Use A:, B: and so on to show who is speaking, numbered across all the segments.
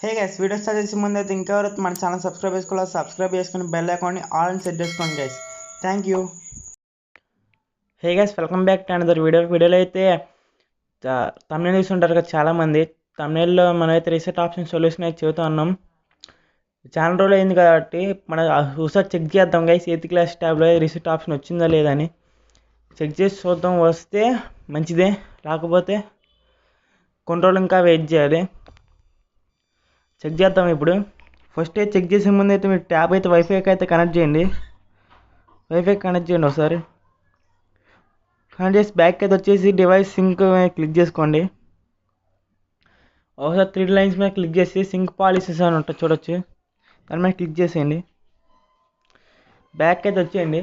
A: Hey guys, video start చేసే ముందు అయితే ఇంకెవరైతే మన ఛానల్ సబ్స్క్రైబ్ చేసుకుని బెల్ ఐకాన్ని ఆల్ అని సెట్ చేసుకోండి guys. Thank you. Hey guys, welcome back to another వీడియోలో అయితే తమిళ ఉంటారు కదా చాలామంది. తమిళలో మనమైతే రీసెట్ ఆప్షన్ సొల్యూషన్ అయితే చెబుతూ ఉన్నాం. చాలా రోజులు అయింది కాబట్టి మన ఒకసారి చెక్ చేద్దాం గైస్, 8th క్లాస్ ట్యాబ్లో రీసెట్ ఆప్షన్ వచ్చిందా లేదా అని చెక్ చేసి చూద్దాం. వస్తే మంచిదే, రాకపోతే కొన్ని రోజులు ఇంకా వెయిట్ చేయాలి. చెక్ చేద్దాం. ఇప్పుడు ఫస్ట్ చెక్ చేసే ముందు అయితే మీరు ట్యాబ్ అయితే వైఫైకి అయితే కనెక్ట్ చేయండి. ఒకసారి కనెక్ట్ చేసి బ్యాక్ అయితే వచ్చేసి డివైస్ సింక్ క్లిక్ చేసుకోండి. ఒకసారి 3 లైన్స్ మీద క్లిక్ చేసి సింక్ పాలసీస్ అని ఉంటుంది చూడొచ్చు, దాని మీద క్లిక్ చేసేయండి. బ్యాక్ అయితే వచ్చేయండి.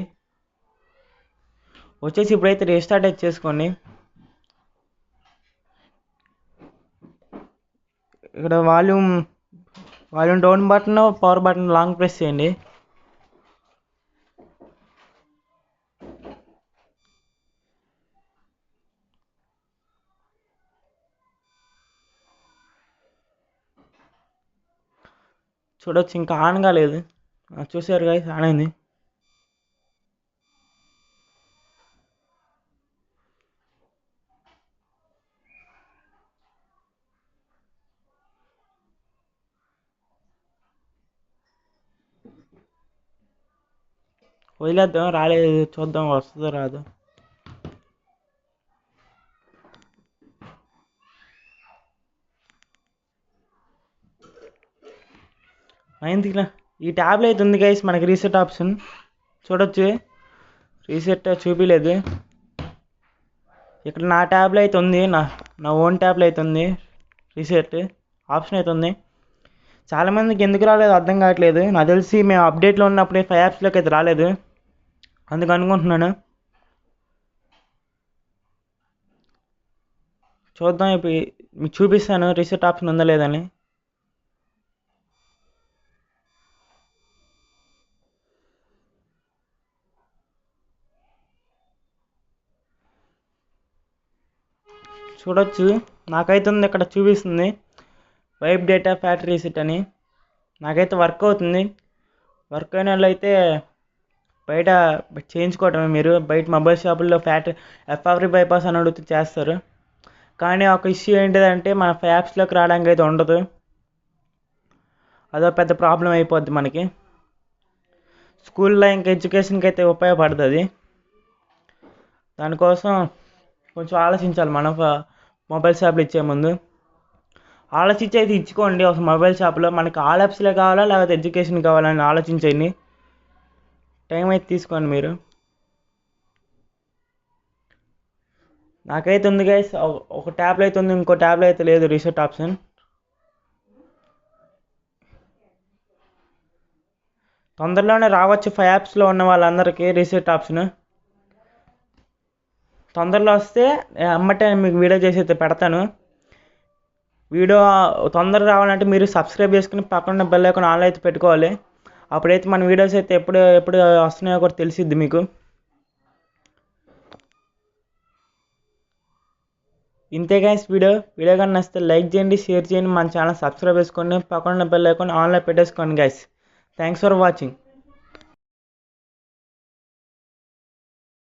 A: వచ్చేసి ఇప్పుడైతే రీస్టార్ట్ అయితే చేసుకోండి. ఇక్కడ volume down button, power button long press చేయండి. చూడొచ్చు ఇంకా ఆన్ కాలేదు. చూసారు గైస్, ఆన్ అయింది. వదిలేద్దాం, రాలేదు, చూద్దాం వస్తుందో రాదు. అయింది. ఈ ట్యాబ్లో అయితే ఉంది గైస్ మనకి రీసెట్ ఆప్షన్ చూడొచ్చు. రీసెట్ చూపించలేదు. ఇక్కడ నా ట్యాబ్లో అయితే ఉంది, నా ఓన్ ట్యాబ్లో అయితే ఉంది రీసెట్ ఆప్షన్ అయితే ఉంది. చాలామందికి ఎందుకు రాలేదు అర్థం కావట్లేదు. నాకు తెలిసి మేము అప్డేట్లో ఉన్నప్పుడే 5 యాప్స్లోకి అయితే రాలేదు, అందుకు అనుకుంటున్నాను. చూద్దాం, ఇప్పుడు మీకు చూపిస్తాను రీసెట్ ఆప్షన్ ఉందా లేదని. చూడొచ్చు, నాకైతే ఉంది, ఇక్కడ చూపిస్తుంది వైప్ డేటా ఫ్యాక్టరీ రీసెట్ అని. నాకైతే వర్క్ అవుతుంది. వర్క్ అయిన వాళ్ళు అయితే బయట చేయించుకోవటమే. మీరు బయట మొబైల్ షాపుల్లో ఎఫ్ఆర్వి బైపాస్ అని అడిగితే చేస్తారు. కానీ ఒక ఇష్యూ ఏంటిదంటే మన యాప్స్లోకి రావడానికి అయితే ఉండదు. అదో పెద్ద ప్రాబ్లం అయిపోద్ది మనకి. స్కూల్లో ఇంకా ఎడ్యుకేషన్కి అయితే ఉపయోగపడుతుంది. దానికోసం కొంచెం ఆలోచించాలి మనం మొబైల్ షాపులు ఇచ్చే ముందు. ఆలోచించి అయితే ఇచ్చుకోండి. ఒక మొబైల్ షాప్లో మనకి ఆల్ యాప్స్లో కావాలా లేకపోతే ఎడ్యుకేషన్ కావాలని ఆలోచించండి. టైం అయితే తీసుకోండి మీరు. నాకైతే ఉంది గైస్, ఒక ట్యాబ్లో అయితే ఉంది, ఇంకో ట్యాబ్లో అయితే లేదు రీసెట్ ఆప్షన్. తొందరలోనే రావచ్చు 5 యాప్స్లో ఉన్న వాళ్ళందరికీ రీసెట్ ఆప్షన్. తొందరలో వస్తే అమ్మటే మీకు వీడియో చేసి అయితే పెడతాను. వీడియో తొందరగా రావాలంటే మీరు సబ్స్క్రైబ్ చేసుకుని పక్కన బెల్ ఐకాన్ ఆన్ అయితే పెట్టుకోవాలి. అప్పుడైతే మన వీడియోస్ అయితే ఎప్పుడు వస్తున్నాయో కూడా తెలిసిద్ది మీకు. ఇంతే గైస్, వీడియో కానీ నచ్చితే లైక్ చేయండి, షేర్ చేయండి, మన ఛానల్ సబ్స్క్రైబ్ చేసుకోండి, పక్కన బెల్ ఐకాన్ ఆన్లో పెట్టేసుకోండి గైస్. Thanks for watching.